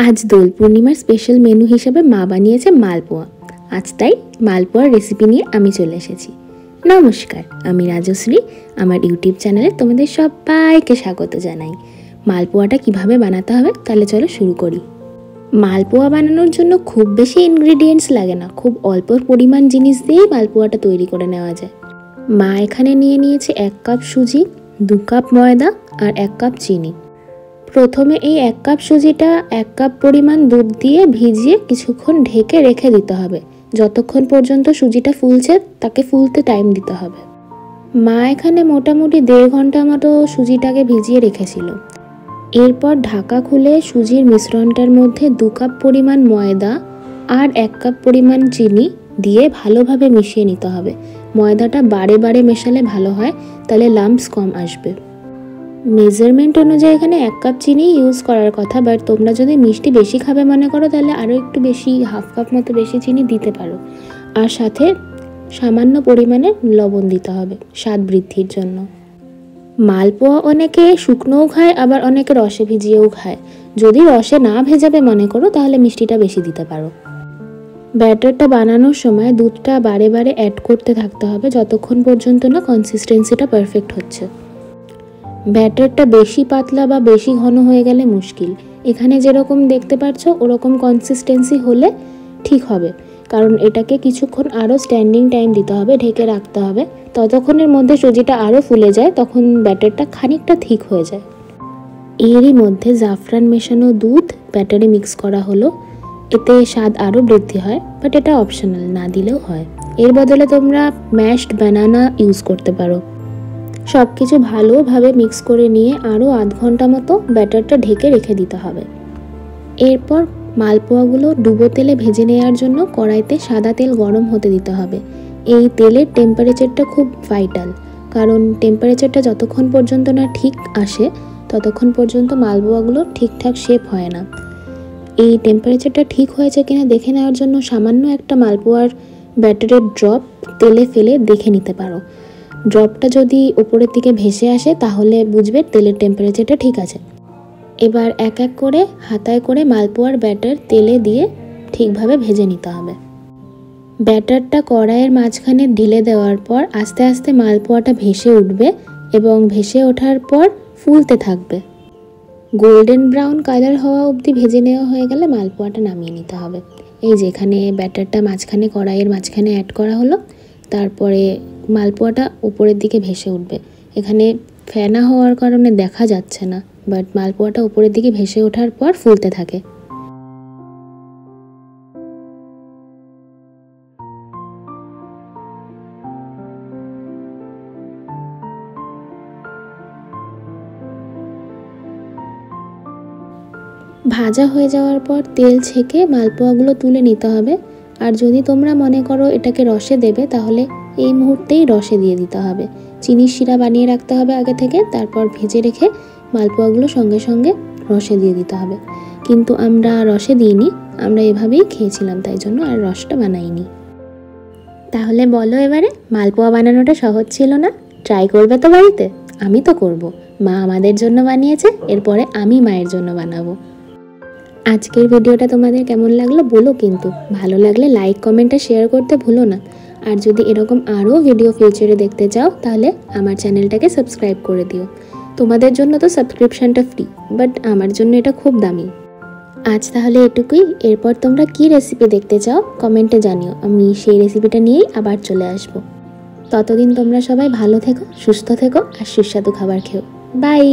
আজ দোল পূর্ণিমার special menu হিসেবে মা বানিয়েছে মালপোয়া। আজ তাই মালপোয়ার রেসিপি নিয়ে আমি চলে এসেছি। নমস্কার, আমি রাজশ্রী। আমার ইউটিউব চ্যানেলে তোমাদের সবাইকে স্বাগত জানাই। মালপোয়াটা কিভাবে বানাতে হবে তাহলে চলো শুরু করি। মালপোয়া বানানোর জন্য খুব বেশি ইনগ্রেডিয়েন্টস লাগে না, খুব অল্প পরিমাণ জিনিস দিয়েই মালপোয়াটা তৈরি করে নেওয়া যায়। মা এখানে নিয়ে নিয়েছে 1 কাপ সুজি, 2 কাপ ময়দা আর 1 কাপ চিনি। প্রথমে এই 1 কাপ সুজিটা 1 কাপ পরিমাণ দুধ দিয়ে ভিজিয়ে কিছুক্ষণ ঢেকে রেখে দিতে হবে। যতক্ষণ পর্যন্ত সুজিটা ফুলছে তাকে ফুলতে টাইম দিতে হবে। মা এখানে মোটামুটি 1.5 ঘন্টা মতো সুজিটাকে ভিজিয়ে রেখেছিল। এরপর ঢাকা খুলে সুজির মিশ্রণটার মধ্যে 2 কাপ পরিমাণ ময়দা আর 1 কাপ পরিমাণ চিনি দিয়ে ভালোভাবে মিশিয়ে নিতে হবে। ময়দাটা বারে বারে মেশালে ভালো হয়, তাহলে লাম্পস কম আসবে। মেজারমেন্ট অনুযায়ী এখানে 1 কাপ চিনি ইউজ করার কথা, বাট তোমরা যদি মিষ্টি বেশি খাবে মনে করো তাহলে আরও একটু বেশি, 1/2 কাপ মতো বেশি চিনি দিতে পারো। আর সাথে সামান্য পরিমাণে লবণ দিতে হবে স্বাদ বৃদ্ধির জন্য। মালপোয়া অনেকে শুকনোও খায়, আবার অনেকে রসে ভিজিয়েও খায়। যদি রসে না ভেজাবে মনে করো তাহলে মিষ্টিটা বেশি দিতে পারো। ব্যাটারটা বানানোর সময় দুধটা বারে বারে অ্যাড করতে থাকতে হবে যতক্ষণ পর্যন্ত না কনসিস্টেন্সিটা পারফেক্ট হচ্ছে। ব্যাটারটা বেশি পাতলা বা বেশি ঘন হয়ে গেলে মুশকিল। এখানে যেরকম দেখতে পাচ্ছ ওরকম কনসিস্টেন্সি হলে ঠিক হবে, কারণ এটাকে কিছুক্ষণ আরও স্ট্যান্ডিং টাইম দিতে হবে, ঢেকে রাখতে হবে। ততক্ষণের মধ্যে সুজিটা আরও ফুলে যায়, তখন ব্যাটারটা খানিকটা ঠিক হয়ে যায়। এরই মধ্যে জাফরান মেশানো দুধ ব্যাটারে মিক্স করা হলো। এতে স্বাদ আরও বৃদ্ধি হয়, বাট এটা অপশনাল, না দিলেও হয়। এর বদলে তোমরা ম্যাশড বানানা ইউজ করতে পারো। সব কিছু ভালোভাবে মিক্স করে নিয়ে আরও আধ ঘন্টা মতো ব্যাটারটা ঢেকে রেখে দিতে হবে। এরপর মালপোয়াগুলো ডুবো তেলে ভেজে নেওয়ার জন্য কড়াইতে সাদা তেল গরম হতে দিতে হবে। এই তেলের টেম্পারেচারটা খুব ভাইটাল, কারণ টেম্পারেচারটা যতক্ষণ পর্যন্ত না ঠিক আসে ততক্ষণ পর্যন্ত মালপোয়াগুলো ঠিকঠাক শেপ হয় না। এই টেম্পারেচারটা ঠিক হয়েছে কিনা দেখে নেওয়ার জন্য সামান্য একটা মালপোয়ার ব্যাটারের ড্রপ তেলে ফেলে দেখে নিতে পারো। ড্রপটা যদি উপরের দিকে ভেসে আসে তাহলে বুঝবে তেলের টেম্পারেচারটা ঠিক আছে। এবার এক এক করে হাতায় করে মালপোয়ার ব্যাটার তেলে দিয়ে ঠিকভাবে ভেজে নিতে হবে। ব্যাটারটা কড়াইয়ের মাঝখানে ঢেলে দেওয়ার পর আস্তে আস্তে মালপোয়াটা ভেসে উঠবে এবং ভেসে ওঠার পর ফুলতে থাকবে। গোল্ডেন ব্রাউন কালার হওয়া অবধি ভেজে নেওয়া হয়ে গেলে মালপোয়াটা নামিয়ে নিতে হবে। এই যেখানে ব্যাটারটা মাঝখানে কড়াইয়ের মাঝখানে অ্যাড করা হলো, তারপরে মালপোয়াটা উপরের দিকে ভেসে উঠবে। এখানে ফেনা হওয়ার কারণে দেখা যাচ্ছে না, বাট মালপোয়াটা উপরের দিকে ভেসে ওঠার পর ফুলতে থাকে। ভাজা হয়ে যাওয়ার পর তেল ছেঁকে মালপোয়াগুলো তুলে নিতে হবে। আর যদি তোমরা মনে করো এটাকে রসে দেবে তাহলে এই মুহূর্তেই রসে দিয়ে দিতে হবে। চিনির শিরা বানিয়ে রাখতে হবে আগে থেকে, তারপর ভেজে রেখে মালপোয়াগুলো সঙ্গে সঙ্গে রসে দিয়ে দিতে হবে। কিন্তু আমরা রসে দিইনি, আমরা এভাবেই খেয়েছিলাম, তাই জন্য আর রসটা বানাইনি। তাহলে বলো এবারে, মালপোয়া বানানোটা সহজ ছিল না? ট্রাই করবে তো বাড়িতে? আমি তো করব। মা আমাদের জন্য বানিয়েছে, এরপরে আমি মায়ের জন্য বানাবো। আজকের ভিডিওটা তোমাদের কেমন লাগলো বলো কিন্তু। ভালো লাগলে লাইক, কমেন্ট আর শেয়ার করতে ভুলো না। আর যদি এরকম আরও ভিডিও ফিউচারে দেখতে চাও তাহলে আমার চ্যানেলটাকে সাবস্ক্রাইব করে দিও। তোমাদের জন্য তো সাবস্ক্রিপশানটা ফ্রি, বাট আমার জন্য এটা খুব দামি। আজ তাহলে এটুকুই। এরপর তোমরা কি রেসিপি দেখতে চাও কমেন্টে জানিও, আমি সেই রেসিপিটা নিয়েই আবার চলে আসবো। ততদিন তোমরা সবাই ভালো থেকো, সুস্থ থেকো আর সুস্বাদু খাবার খেও। বাই।